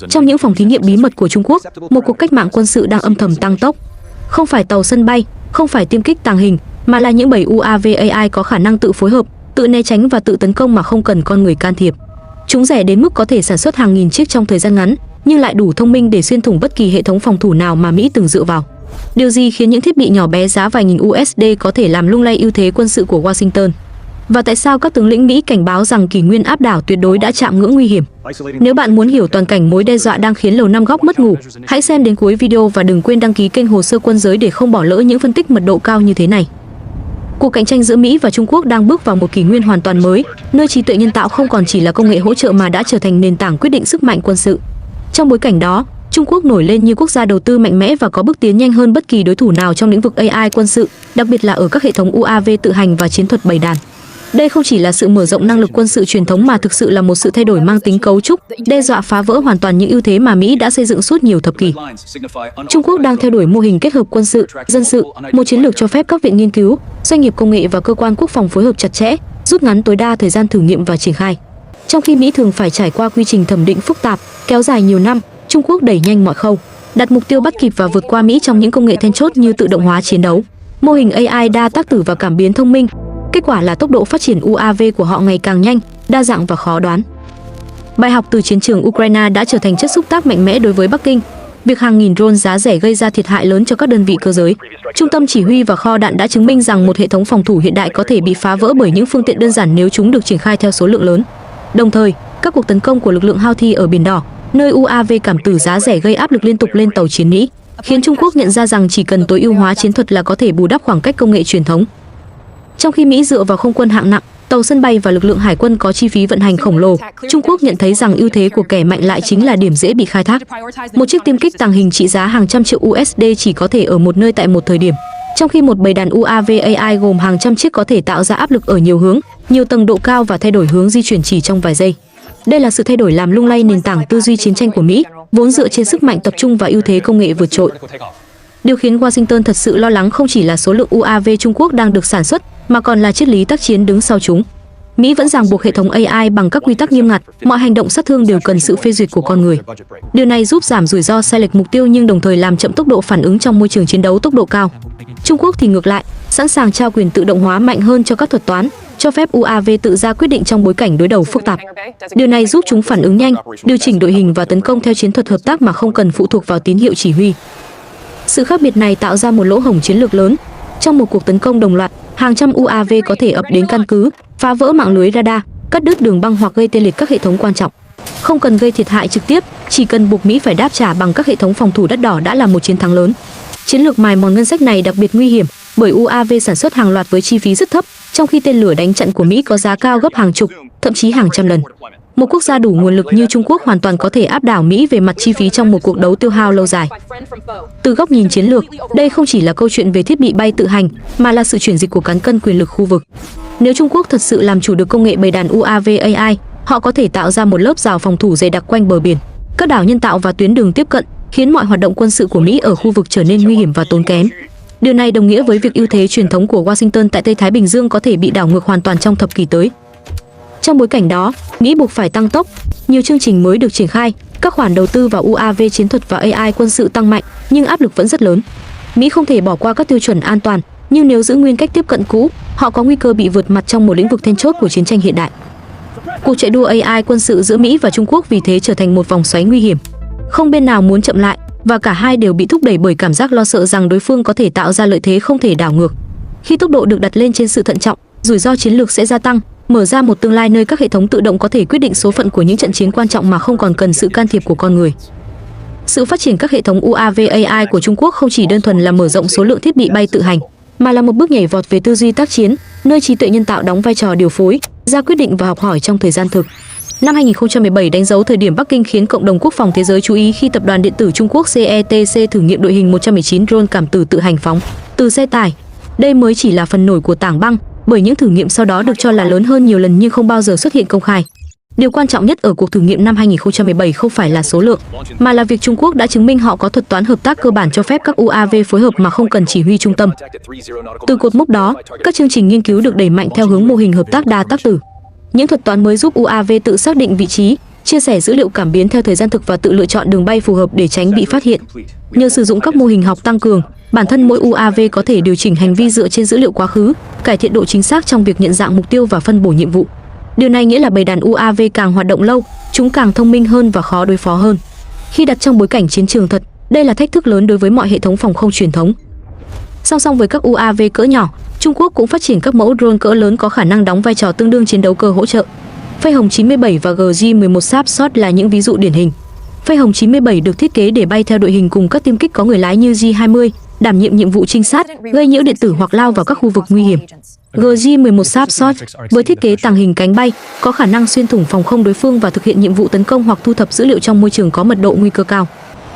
Trong những phòng thí nghiệm bí mật của Trung Quốc, một cuộc cách mạng quân sự đang âm thầm tăng tốc. Không phải tàu sân bay, không phải tiêm kích tàng hình, mà là những bầy UAV AI có khả năng tự phối hợp, tự né tránh và tự tấn công mà không cần con người can thiệp. Chúng rẻ đến mức có thể sản xuất hàng nghìn chiếc trong thời gian ngắn, nhưng lại đủ thông minh để xuyên thủng bất kỳ hệ thống phòng thủ nào mà Mỹ từng dựa vào. Điều gì khiến những thiết bị nhỏ bé giá vài nghìn USD có thể làm lung lay ưu thế quân sự của Washington? Và tại sao các tướng lĩnh Mỹ cảnh báo rằng kỷ nguyên áp đảo tuyệt đối đã chạm ngưỡng nguy hiểm? Nếu bạn muốn hiểu toàn cảnh mối đe dọa đang khiến Lầu Năm Góc mất ngủ, hãy xem đến cuối video và đừng quên đăng ký kênh Hồ sơ Quân giới để không bỏ lỡ những phân tích mật độ cao như thế này. Cuộc cạnh tranh giữa Mỹ và Trung Quốc đang bước vào một kỷ nguyên hoàn toàn mới, nơi trí tuệ nhân tạo không còn chỉ là công nghệ hỗ trợ mà đã trở thành nền tảng quyết định sức mạnh quân sự. Trong bối cảnh đó, Trung Quốc nổi lên như quốc gia đầu tư mạnh mẽ và có bước tiến nhanh hơn bất kỳ đối thủ nào trong lĩnh vực AI quân sự, đặc biệt là ở các hệ thống UAV tự hành và chiến thuật bầy đàn. Đây không chỉ là sự mở rộng năng lực quân sự truyền thống mà thực sự là một sự thay đổi mang tính cấu trúc, đe dọa phá vỡ hoàn toàn những ưu thế mà Mỹ đã xây dựng suốt nhiều thập kỷ. Trung Quốc đang theo đuổi mô hình kết hợp quân sự, dân sự, một chiến lược cho phép các viện nghiên cứu, doanh nghiệp công nghệ và cơ quan quốc phòng phối hợp chặt chẽ, rút ngắn tối đa thời gian thử nghiệm và triển khai. Trong khi Mỹ thường phải trải qua quy trình thẩm định phức tạp, kéo dài nhiều năm, Trung Quốc đẩy nhanh mọi khâu, đặt mục tiêu bắt kịp và vượt qua Mỹ trong những công nghệ then chốt như tự động hóa chiến đấu, mô hình AI đa tác tử và cảm biến thông minh. Kết quả là tốc độ phát triển UAV của họ ngày càng nhanh, đa dạng và khó đoán. Bài học từ chiến trường Ukraine đã trở thành chất xúc tác mạnh mẽ đối với Bắc Kinh. Việc hàng nghìn drone giá rẻ gây ra thiệt hại lớn cho các đơn vị cơ giới. Trung tâm chỉ huy và kho đạn đã chứng minh rằng một hệ thống phòng thủ hiện đại có thể bị phá vỡ bởi những phương tiện đơn giản nếu chúng được triển khai theo số lượng lớn. Đồng thời, các cuộc tấn công của lực lượng Houthi ở Biển Đỏ, nơi UAV cảm tử giá rẻ gây áp lực liên tục lên tàu chiến Mỹ, khiến Trung Quốc nhận ra rằng chỉ cần tối ưu hóa chiến thuật là có thể bù đắp khoảng cách công nghệ truyền thống. Trong khi Mỹ dựa vào không quân hạng nặng, tàu sân bay và lực lượng hải quân có chi phí vận hành khổng lồ, Trung Quốc nhận thấy rằng ưu thế của kẻ mạnh lại chính là điểm dễ bị khai thác. Một chiếc tiêm kích tàng hình trị giá hàng trăm triệu USD chỉ có thể ở một nơi tại một thời điểm, trong khi một bầy đàn UAV AI gồm hàng trăm chiếc có thể tạo ra áp lực ở nhiều hướng, nhiều tầng độ cao và thay đổi hướng di chuyển chỉ trong vài giây. Đây là sự thay đổi làm lung lay nền tảng tư duy chiến tranh của Mỹ, vốn dựa trên sức mạnh tập trung và ưu thế công nghệ vượt trội. Điều khiến Washington thật sự lo lắng không chỉ là số lượng UAV Trung Quốc đang được sản xuất, mà còn là triết lý tác chiến đứng sau chúng. Mỹ vẫn ràng buộc hệ thống AI bằng các quy tắc nghiêm ngặt, mọi hành động sát thương đều cần sự phê duyệt của con người. Điều này giúp giảm rủi ro sai lệch mục tiêu nhưng đồng thời làm chậm tốc độ phản ứng trong môi trường chiến đấu tốc độ cao. Trung Quốc thì ngược lại, sẵn sàng trao quyền tự động hóa mạnh hơn cho các thuật toán, cho phép UAV tự ra quyết định trong bối cảnh đối đầu phức tạp. Điều này giúp chúng phản ứng nhanh, điều chỉnh đội hình và tấn công theo chiến thuật hợp tác mà không cần phụ thuộc vào tín hiệu chỉ huy. Sự khác biệt này tạo ra một lỗ hổng chiến lược lớn. Trong một cuộc tấn công đồng loạt, hàng trăm UAV có thể ập đến căn cứ, phá vỡ mạng lưới radar, cắt đứt đường băng hoặc gây tê liệt các hệ thống quan trọng. Không cần gây thiệt hại trực tiếp, chỉ cần buộc Mỹ phải đáp trả bằng các hệ thống phòng thủ đắt đỏ đã là một chiến thắng lớn. Chiến lược mài mòn ngân sách này đặc biệt nguy hiểm, bởi UAV sản xuất hàng loạt với chi phí rất thấp, trong khi tên lửa đánh chặn của Mỹ có giá cao gấp hàng chục, thậm chí hàng trăm lần. Một quốc gia đủ nguồn lực như Trung Quốc hoàn toàn có thể áp đảo Mỹ về mặt chi phí trong một cuộc đấu tiêu hao lâu dài. Từ góc nhìn chiến lược, đây không chỉ là câu chuyện về thiết bị bay tự hành, mà là sự chuyển dịch của cán cân quyền lực khu vực. Nếu Trung Quốc thật sự làm chủ được công nghệ bầy đàn UAV AI, họ có thể tạo ra một lớp rào phòng thủ dày đặc quanh bờ biển, các đảo nhân tạo và tuyến đường tiếp cận, khiến mọi hoạt động quân sự của Mỹ ở khu vực trở nên nguy hiểm và tốn kém. Điều này đồng nghĩa với việc ưu thế truyền thống của Washington tại Tây Thái Bình Dương có thể bị đảo ngược hoàn toàn trong thập kỷ tới. Trong bối cảnh đó, Mỹ buộc phải tăng tốc. Nhiều chương trình mới được triển khai, các khoản đầu tư vào UAV chiến thuật và AI quân sự tăng mạnh, nhưng áp lực vẫn rất lớn. Mỹ không thể bỏ qua các tiêu chuẩn an toàn, nhưng nếu giữ nguyên cách tiếp cận cũ, họ có nguy cơ bị vượt mặt trong một lĩnh vực then chốt của chiến tranh hiện đại. Cuộc chạy đua AI quân sự giữa Mỹ và Trung Quốc vì thế trở thành một vòng xoáy nguy hiểm. Không bên nào muốn chậm lại, và cả hai đều bị thúc đẩy bởi cảm giác lo sợ rằng đối phương có thể tạo ra lợi thế không thể đảo ngược. Khi tốc độ được đặt lên trên sự thận trọng, rủi ro chiến lược sẽ gia tăng, mở ra một tương lai nơi các hệ thống tự động có thể quyết định số phận của những trận chiến quan trọng mà không còn cần sự can thiệp của con người. Sự phát triển các hệ thống UAV AI của Trung Quốc không chỉ đơn thuần là mở rộng số lượng thiết bị bay tự hành, mà là một bước nhảy vọt về tư duy tác chiến, nơi trí tuệ nhân tạo đóng vai trò điều phối, ra quyết định và học hỏi trong thời gian thực. Năm 2017 đánh dấu thời điểm Bắc Kinh khiến cộng đồng quốc phòng thế giới chú ý khi tập đoàn điện tử Trung Quốc CETC thử nghiệm đội hình 119 drone cảm tử tự hành phóng từ xe tải. Đây mới chỉ là phần nổi của tảng băng, bởi những thử nghiệm sau đó được cho là lớn hơn nhiều lần nhưng không bao giờ xuất hiện công khai. Điều quan trọng nhất ở cuộc thử nghiệm năm 2017 không phải là số lượng, mà là việc Trung Quốc đã chứng minh họ có thuật toán hợp tác cơ bản cho phép các UAV phối hợp mà không cần chỉ huy trung tâm. Từ cột mốc đó, các chương trình nghiên cứu được đẩy mạnh theo hướng mô hình hợp tác đa tác tử. Những thuật toán mới giúp UAV tự xác định vị trí, chia sẻ dữ liệu cảm biến theo thời gian thực và tự lựa chọn đường bay phù hợp để tránh bị phát hiện. Nhờ sử dụng các mô hình học tăng cường, bản thân mỗi UAV có thể điều chỉnh hành vi dựa trên dữ liệu quá khứ, cải thiện độ chính xác trong việc nhận dạng mục tiêu và phân bổ nhiệm vụ. Điều này nghĩa là bầy đàn UAV càng hoạt động lâu, chúng càng thông minh hơn và khó đối phó hơn. Khi đặt trong bối cảnh chiến trường thật, đây là thách thức lớn đối với mọi hệ thống phòng không truyền thống. Song song với các UAV cỡ nhỏ, Trung Quốc cũng phát triển các mẫu drone cỡ lớn có khả năng đóng vai trò tương đương chiến đấu cơ hỗ trợ. Phây Hồng 97 và GJ-11 Sapshot là những ví dụ điển hình. Phây Hồng 97 được thiết kế để bay theo đội hình cùng các tiêm kích có người lái như J-20, đảm nhiệm nhiệm vụ trinh sát, gây nhiễu điện tử hoặc lao vào các khu vực nguy hiểm. GJ-11 Sapshot với thiết kế tàng hình cánh bay, có khả năng xuyên thủng phòng không đối phương và thực hiện nhiệm vụ tấn công hoặc thu thập dữ liệu trong môi trường có mật độ nguy cơ cao.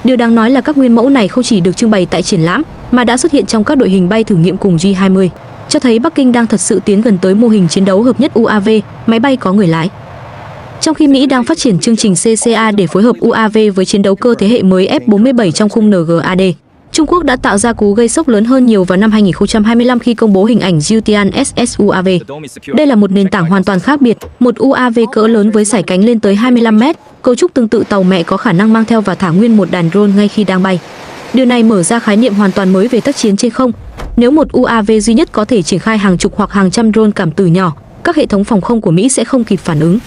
Điều đáng nói là các nguyên mẫu này không chỉ được trưng bày tại triển lãm mà đã xuất hiện trong các đội hình bay thử nghiệm cùng J-20, cho thấy Bắc Kinh đang thật sự tiến gần tới mô hình chiến đấu hợp nhất UAV, máy bay có người lái. Trong khi Mỹ đang phát triển chương trình CCA để phối hợp UAV với chiến đấu cơ thế hệ mới F-47 trong khung NGAD, Trung Quốc đã tạo ra cú gây sốc lớn hơn nhiều vào năm 2025 khi công bố hình ảnh Zutian SS UAV. Đây là một nền tảng hoàn toàn khác biệt, một UAV cỡ lớn với sải cánh lên tới 25 mét, cấu trúc tương tự tàu mẹ có khả năng mang theo và thả nguyên một đàn drone ngay khi đang bay. Điều này mở ra khái niệm hoàn toàn mới về tác chiến trên không. Nếu một UAV duy nhất có thể triển khai hàng chục hoặc hàng trăm drone cảm tử nhỏ, các hệ thống phòng không của Mỹ sẽ không kịp phản ứng.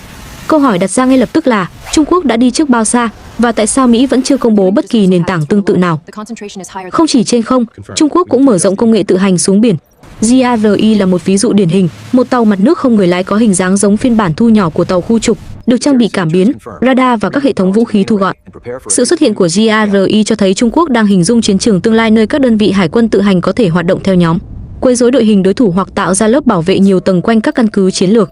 Câu hỏi đặt ra ngay lập tức là Trung Quốc đã đi trước bao xa và tại sao Mỹ vẫn chưa công bố bất kỳ nền tảng tương tự nào? Không chỉ trên không, Trung Quốc cũng mở rộng công nghệ tự hành xuống biển. GRI là một ví dụ điển hình, một tàu mặt nước không người lái có hình dáng giống phiên bản thu nhỏ của tàu khu trục, được trang bị cảm biến, radar và các hệ thống vũ khí thu gọn. Sự xuất hiện của GRI cho thấy Trung Quốc đang hình dung chiến trường tương lai nơi các đơn vị hải quân tự hành có thể hoạt động theo nhóm, quấy rối đội hình đối thủ hoặc tạo ra lớp bảo vệ nhiều tầng quanh các căn cứ chiến lược.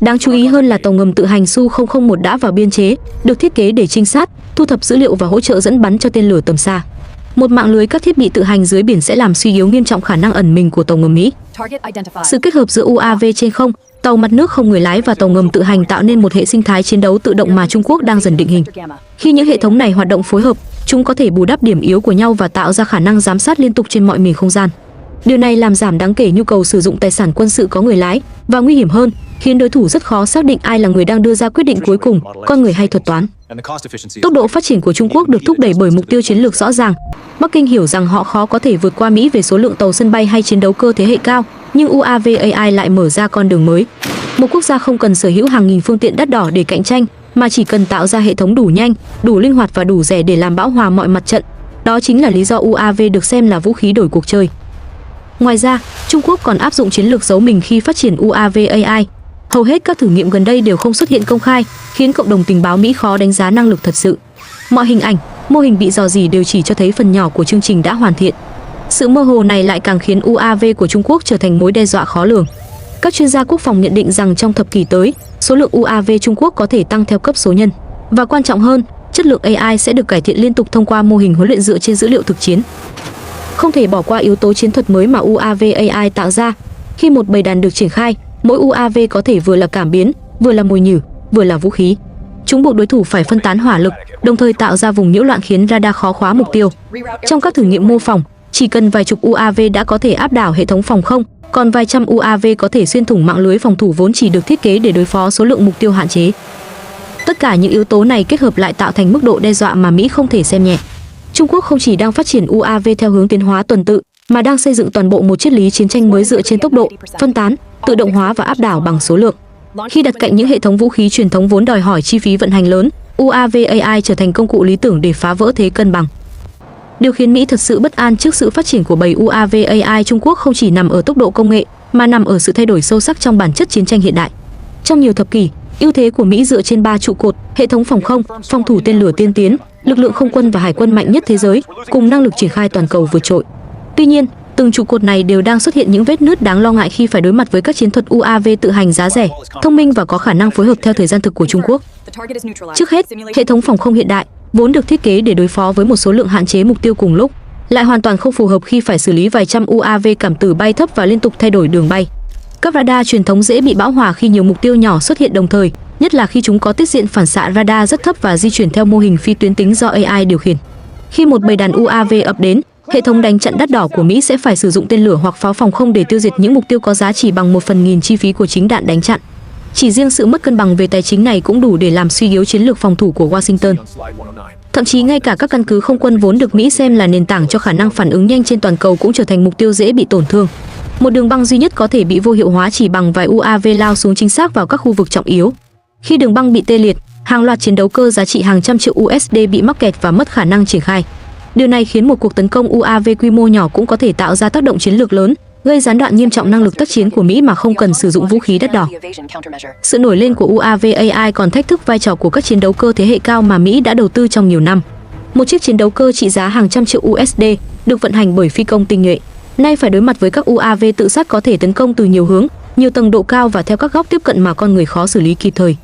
Đáng chú ý hơn là tàu ngầm tự hành Su-001 đã vào biên chế, được thiết kế để trinh sát, thu thập dữ liệu và hỗ trợ dẫn bắn cho tên lửa tầm xa. Một mạng lưới các thiết bị tự hành dưới biển sẽ làm suy yếu nghiêm trọng khả năng ẩn mình của tàu ngầm Mỹ. Sự kết hợp giữa UAV trên không, tàu mặt nước không người lái và tàu ngầm tự hành tạo nên một hệ sinh thái chiến đấu tự động mà Trung Quốc đang dần định hình. Khi những hệ thống này hoạt động phối hợp, chúng có thể bù đắp điểm yếu của nhau và tạo ra khả năng giám sát liên tục trên mọi miền không gian. Điều này làm giảm đáng kể nhu cầu sử dụng tài sản quân sự có người lái và nguy hiểm hơn, khiến đối thủ rất khó xác định ai là người đang đưa ra quyết định cuối cùng, con người hay thuật toán. Tốc độ phát triển của Trung Quốc được thúc đẩy bởi mục tiêu chiến lược rõ ràng. Bắc Kinh hiểu rằng họ khó có thể vượt qua Mỹ về số lượng tàu sân bay hay chiến đấu cơ thế hệ cao, nhưng UAV AI lại mở ra con đường mới. Một quốc gia không cần sở hữu hàng nghìn phương tiện đắt đỏ để cạnh tranh, mà chỉ cần tạo ra hệ thống đủ nhanh, đủ linh hoạt và đủ rẻ để làm bão hòa mọi mặt trận. Đó chính là lý do UAV được xem là vũ khí đổi cuộc chơi. Ngoài ra, Trung Quốc còn áp dụng chiến lược giấu mình khi phát triển UAV AI. Hầu hết các thử nghiệm gần đây đều không xuất hiện công khai, khiến cộng đồng tình báo Mỹ khó đánh giá năng lực thật sự. Mọi hình ảnh, mô hình bị rò rỉ đều chỉ cho thấy phần nhỏ của chương trình đã hoàn thiện. Sự mơ hồ này lại càng khiến UAV của Trung Quốc trở thành mối đe dọa khó lường. Các chuyên gia quốc phòng nhận định rằng trong thập kỷ tới, số lượng UAV Trung Quốc có thể tăng theo cấp số nhân. Và quan trọng hơn, chất lượng AI sẽ được cải thiện liên tục thông qua mô hình huấn luyện dựa trên dữ liệu thực chiến. Không thể bỏ qua yếu tố chiến thuật mới mà UAV AI tạo ra. Khi một bầy đàn được triển khai, mỗi UAV có thể vừa là cảm biến, vừa là mồi nhử, vừa là vũ khí. Chúng buộc đối thủ phải phân tán hỏa lực, đồng thời tạo ra vùng nhiễu loạn khiến radar khó khóa mục tiêu. Trong các thử nghiệm mô phỏng, chỉ cần vài chục UAV đã có thể áp đảo hệ thống phòng không, còn vài trăm UAV có thể xuyên thủng mạng lưới phòng thủ vốn chỉ được thiết kế để đối phó số lượng mục tiêu hạn chế. Tất cả những yếu tố này kết hợp lại tạo thành mức độ đe dọa mà Mỹ không thể xem nhẹ. Trung Quốc không chỉ đang phát triển UAV theo hướng tiến hóa tuần tự, mà đang xây dựng toàn bộ một triết lý chiến tranh mới dựa trên tốc độ, phân tán, tự động hóa và áp đảo bằng số lượng. Khi đặt cạnh những hệ thống vũ khí truyền thống vốn đòi hỏi chi phí vận hành lớn, UAV AI trở thành công cụ lý tưởng để phá vỡ thế cân bằng. Điều khiến Mỹ thật sự bất an trước sự phát triển của bầy UAV AI Trung Quốc không chỉ nằm ở tốc độ công nghệ, mà nằm ở sự thay đổi sâu sắc trong bản chất chiến tranh hiện đại. Trong nhiều thập kỷ, ưu thế của Mỹ dựa trên 3 trụ cột: hệ thống phòng không, phòng thủ tên lửa tiên tiến, lực lượng không quân và hải quân mạnh nhất thế giới, cùng năng lực triển khai toàn cầu vượt trội. Tuy nhiên, từng trụ cột này đều đang xuất hiện những vết nứt đáng lo ngại khi phải đối mặt với các chiến thuật UAV tự hành giá rẻ, thông minh và có khả năng phối hợp theo thời gian thực của Trung Quốc. Trước hết, hệ thống phòng không hiện đại, vốn được thiết kế để đối phó với một số lượng hạn chế mục tiêu cùng lúc, lại hoàn toàn không phù hợp khi phải xử lý vài trăm UAV cảm tử bay thấp và liên tục thay đổi đường bay. Các radar truyền thống dễ bị bão hòa khi nhiều mục tiêu nhỏ xuất hiện đồng thời, nhất là khi chúng có tiết diện phản xạ radar rất thấp và di chuyển theo mô hình phi tuyến tính do AI điều khiển. Khi một bầy đàn UAV ập đến, hệ thống đánh chặn đắt đỏ của Mỹ sẽ phải sử dụng tên lửa hoặc pháo phòng không để tiêu diệt những mục tiêu có giá chỉ bằng 1/1000 chi phí của chính đạn đánh chặn. Chỉ riêng sự mất cân bằng về tài chính này cũng đủ để làm suy yếu chiến lược phòng thủ của Washington. Thậm chí ngay cả các căn cứ không quân vốn được Mỹ xem là nền tảng cho khả năng phản ứng nhanh trên toàn cầu cũng trở thành mục tiêu dễ bị tổn thương. Một đường băng duy nhất có thể bị vô hiệu hóa chỉ bằng vài UAV lao xuống chính xác vào các khu vực trọng yếu. Khi đường băng bị tê liệt, hàng loạt chiến đấu cơ giá trị hàng trăm triệu USD bị mắc kẹt và mất khả năng triển khai. Điều này khiến một cuộc tấn công UAV quy mô nhỏ cũng có thể tạo ra tác động chiến lược lớn, gây gián đoạn nghiêm trọng năng lực tác chiến của Mỹ mà không cần sử dụng vũ khí đắt đỏ. Sự nổi lên của UAV AI còn thách thức vai trò của các chiến đấu cơ thế hệ cao mà Mỹ đã đầu tư trong nhiều năm. Một chiếc chiến đấu cơ trị giá hàng trăm triệu USD được vận hành bởi phi công tinh nhuệ, nay phải đối mặt với các UAV tự sát có thể tấn công từ nhiều hướng, nhiều tầng độ cao và theo các góc tiếp cận mà con người khó xử lý kịp thời.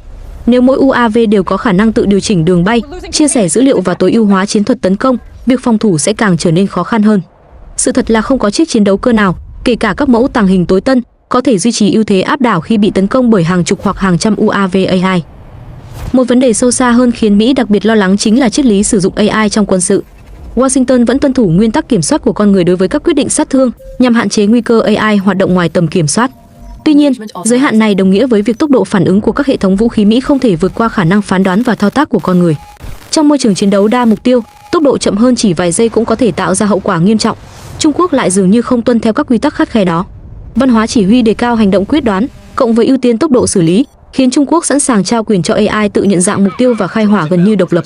Nếu mỗi UAV đều có khả năng tự điều chỉnh đường bay, chia sẻ dữ liệu và tối ưu hóa chiến thuật tấn công, việc phòng thủ sẽ càng trở nên khó khăn hơn. Sự thật là không có chiếc chiến đấu cơ nào, kể cả các mẫu tàng hình tối tân, có thể duy trì ưu thế áp đảo khi bị tấn công bởi hàng chục hoặc hàng trăm UAV AI. Một vấn đề sâu xa hơn khiến Mỹ đặc biệt lo lắng chính là triết lý sử dụng AI trong quân sự. Washington vẫn tuân thủ nguyên tắc kiểm soát của con người đối với các quyết định sát thương nhằm hạn chế nguy cơ AI hoạt động ngoài tầm kiểm soát. Tuy nhiên, giới hạn này đồng nghĩa với việc tốc độ phản ứng của các hệ thống vũ khí Mỹ không thể vượt qua khả năng phán đoán và thao tác của con người. Trong môi trường chiến đấu đa mục tiêu, tốc độ chậm hơn chỉ vài giây cũng có thể tạo ra hậu quả nghiêm trọng. Trung Quốc lại dường như không tuân theo các quy tắc khắt khe đó. Văn hóa chỉ huy đề cao hành động quyết đoán, cộng với ưu tiên tốc độ xử lý, khiến Trung Quốc sẵn sàng trao quyền cho AI tự nhận dạng mục tiêu và khai hỏa gần như độc lập.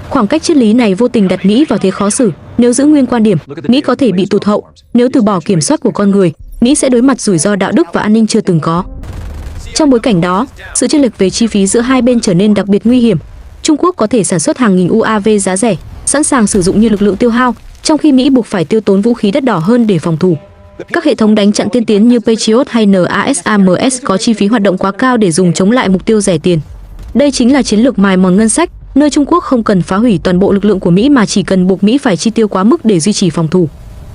Khoảng cách triết lý này vô tình đặt Mỹ vào thế khó xử. Nếu giữ nguyên quan điểm, Mỹ có thể bị tụt hậu. Nếu từ bỏ kiểm soát của con người, Mỹ sẽ đối mặt rủi ro đạo đức và an ninh chưa từng có. Trong bối cảnh đó, sự chênh lệch về chi phí giữa hai bên trở nên đặc biệt nguy hiểm. Trung Quốc có thể sản xuất hàng nghìn UAV giá rẻ, sẵn sàng sử dụng như lực lượng tiêu hao, trong khi Mỹ buộc phải tiêu tốn vũ khí đắt đỏ hơn để phòng thủ. Các hệ thống đánh chặn tiên tiến như Patriot hay NASAMS có chi phí hoạt động quá cao để dùng chống lại mục tiêu rẻ tiền. Đây chính là chiến lược mài mòn ngân sách, nơi Trung Quốc không cần phá hủy toàn bộ lực lượng của Mỹ mà chỉ cần buộc Mỹ phải chi tiêu quá mức để duy trì phòng thủ.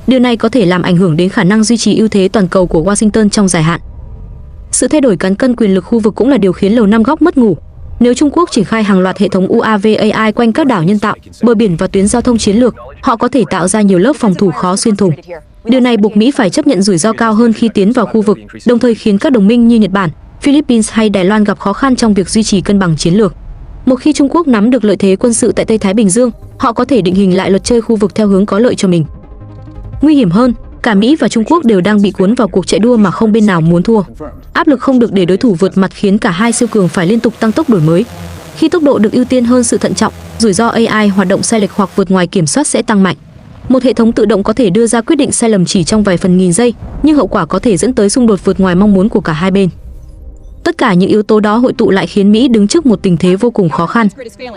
Điều này có thể làm ảnh hưởng đến khả năng duy trì ưu thế toàn cầu của Washington trong dài hạn. Sự thay đổi cán cân quyền lực khu vực cũng là điều khiến Lầu Năm Góc mất ngủ. Nếu Trung Quốc triển khai hàng loạt hệ thống UAV AI quanh các đảo nhân tạo, bờ biển và tuyến giao thông chiến lược, họ có thể tạo ra nhiều lớp phòng thủ khó xuyên thủng. Điều này buộc Mỹ phải chấp nhận rủi ro cao hơn khi tiến vào khu vực, đồng thời khiến các đồng minh như Nhật Bản, Philippines hay Đài Loan gặp khó khăn trong việc duy trì cân bằng chiến lược. Một khi Trung Quốc nắm được lợi thế quân sự tại Tây Thái Bình Dương, họ có thể định hình lại luật chơi khu vực theo hướng có lợi cho mình. Nguy hiểm hơn, cả Mỹ và Trung Quốc đều đang bị cuốn vào cuộc chạy đua mà không bên nào muốn thua. Áp lực không được để đối thủ vượt mặt khiến cả hai siêu cường phải liên tục tăng tốc đổi mới. Khi tốc độ được ưu tiên hơn sự thận trọng, rủi ro AI hoạt động sai lệch hoặc vượt ngoài kiểm soát sẽ tăng mạnh. Một hệ thống tự động có thể đưa ra quyết định sai lầm chỉ trong vài phần nghìn giây, nhưng hậu quả có thể dẫn tới xung đột vượt ngoài mong muốn của cả hai bên. Tất cả những yếu tố đó hội tụ lại khiến Mỹ đứng trước một tình thế vô cùng khó khăn.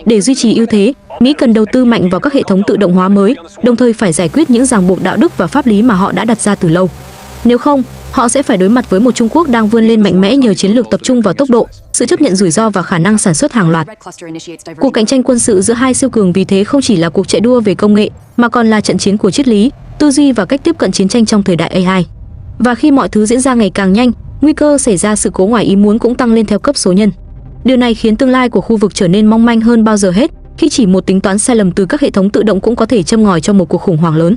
Để duy trì ưu thế, Mỹ cần đầu tư mạnh vào các hệ thống tự động hóa mới, đồng thời phải giải quyết những ràng buộc đạo đức và pháp lý mà họ đã đặt ra từ lâu. Nếu không, họ sẽ phải đối mặt với một Trung Quốc đang vươn lên mạnh mẽ nhờ chiến lược tập trung vào tốc độ, sự chấp nhận rủi ro và khả năng sản xuất hàng loạt. Cuộc cạnh tranh quân sự giữa hai siêu cường vì thế không chỉ là cuộc chạy đua về công nghệ, mà còn là trận chiến của triết lý, tư duy và cách tiếp cận chiến tranh trong thời đại AI. Và khi mọi thứ diễn ra ngày càng nhanh, nguy cơ xảy ra sự cố ngoài ý muốn cũng tăng lên theo cấp số nhân. Điều này khiến tương lai của khu vực trở nên mong manh hơn bao giờ hết, khi chỉ một tính toán sai lầm từ các hệ thống tự động cũng có thể châm ngòi cho một cuộc khủng hoảng lớn.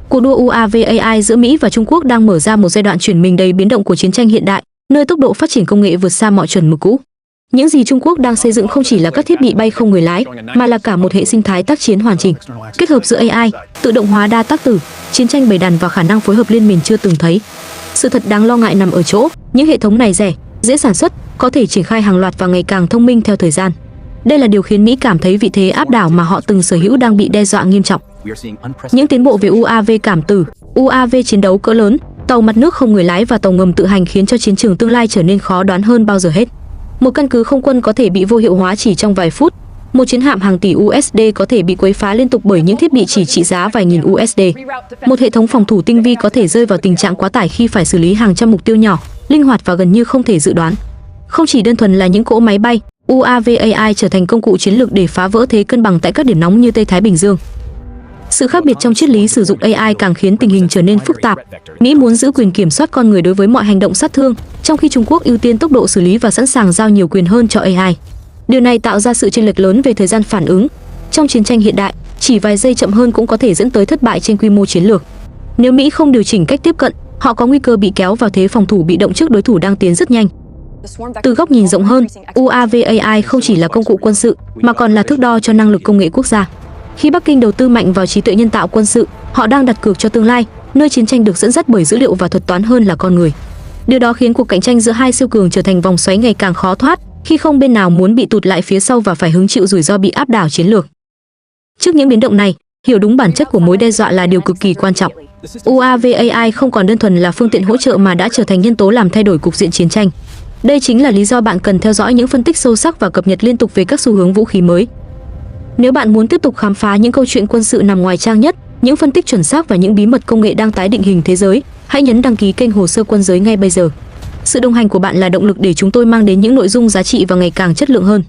Cuộc đua UAV AI giữa Mỹ và Trung Quốc đang mở ra một giai đoạn chuyển mình đầy biến động của chiến tranh hiện đại, nơi tốc độ phát triển công nghệ vượt xa mọi chuẩn mực cũ. Những gì Trung Quốc đang xây dựng không chỉ là các thiết bị bay không người lái, mà là cả một hệ sinh thái tác chiến hoàn chỉnh, kết hợp giữa AI, tự động hóa đa tác tử, chiến tranh bầy đàn và khả năng phối hợp liên miền chưa từng thấy. Sự thật đáng lo ngại nằm ở chỗ, những hệ thống này rẻ, dễ sản xuất, có thể triển khai hàng loạt và ngày càng thông minh theo thời gian. Đây là điều khiến Mỹ cảm thấy vị thế áp đảo mà họ từng sở hữu đang bị đe dọa nghiêm trọng. Những tiến bộ về UAV cảm tử, UAV chiến đấu cỡ lớn, tàu mặt nước không người lái và tàu ngầm tự hành khiến cho chiến trường tương lai trở nên khó đoán hơn bao giờ hết. Một căn cứ không quân có thể bị vô hiệu hóa chỉ trong vài phút. Một chiến hạm hàng tỷ USD có thể bị quấy phá liên tục bởi những thiết bị chỉ trị giá vài nghìn USD. Một hệ thống phòng thủ tinh vi có thể rơi vào tình trạng quá tải khi phải xử lý hàng trăm mục tiêu nhỏ, linh hoạt và gần như không thể dự đoán. Không chỉ đơn thuần là những cỗ máy bay, UAV AI trở thành công cụ chiến lược để phá vỡ thế cân bằng tại các điểm nóng như Tây Thái Bình Dương. Sự khác biệt trong triết lý sử dụng AI càng khiến tình hình trở nên phức tạp. Mỹ muốn giữ quyền kiểm soát con người đối với mọi hành động sát thương, trong khi Trung Quốc ưu tiên tốc độ xử lý và sẵn sàng giao nhiều quyền hơn cho AI. Điều này tạo ra sự chênh lệch lớn về thời gian phản ứng. Trong chiến tranh hiện đại, chỉ vài giây chậm hơn cũng có thể dẫn tới thất bại trên quy mô chiến lược. Nếu Mỹ không điều chỉnh cách tiếp cận, họ có nguy cơ bị kéo vào thế phòng thủ bị động trước đối thủ đang tiến rất nhanh. Từ góc nhìn rộng hơn, UAVAI không chỉ là công cụ quân sự mà còn là thước đo cho năng lực công nghệ quốc gia. Khi Bắc Kinh đầu tư mạnh vào trí tuệ nhân tạo quân sự, họ đang đặt cược cho tương lai, nơi chiến tranh được dẫn dắt bởi dữ liệu và thuật toán hơn là con người. Điều đó khiến cuộc cạnh tranh giữa hai siêu cường trở thành vòng xoáy ngày càng khó thoát, khi không bên nào muốn bị tụt lại phía sau và phải hứng chịu rủi ro bị áp đảo chiến lược. Trước những biến động này, hiểu đúng bản chất của mối đe dọa là điều cực kỳ quan trọng. UAVAI không còn đơn thuần là phương tiện hỗ trợ mà đã trở thành nhân tố làm thay đổi cục diện chiến tranh. Đây chính là lý do bạn cần theo dõi những phân tích sâu sắc và cập nhật liên tục về các xu hướng vũ khí mới. Nếu bạn muốn tiếp tục khám phá những câu chuyện quân sự nằm ngoài trang nhất, những phân tích chuẩn xác và những bí mật công nghệ đang tái định hình thế giới, hãy nhấn đăng ký kênh Hồ sơ Quân giới ngay bây giờ. Sự đồng hành của bạn là động lực để chúng tôi mang đến những nội dung giá trị và ngày càng chất lượng hơn.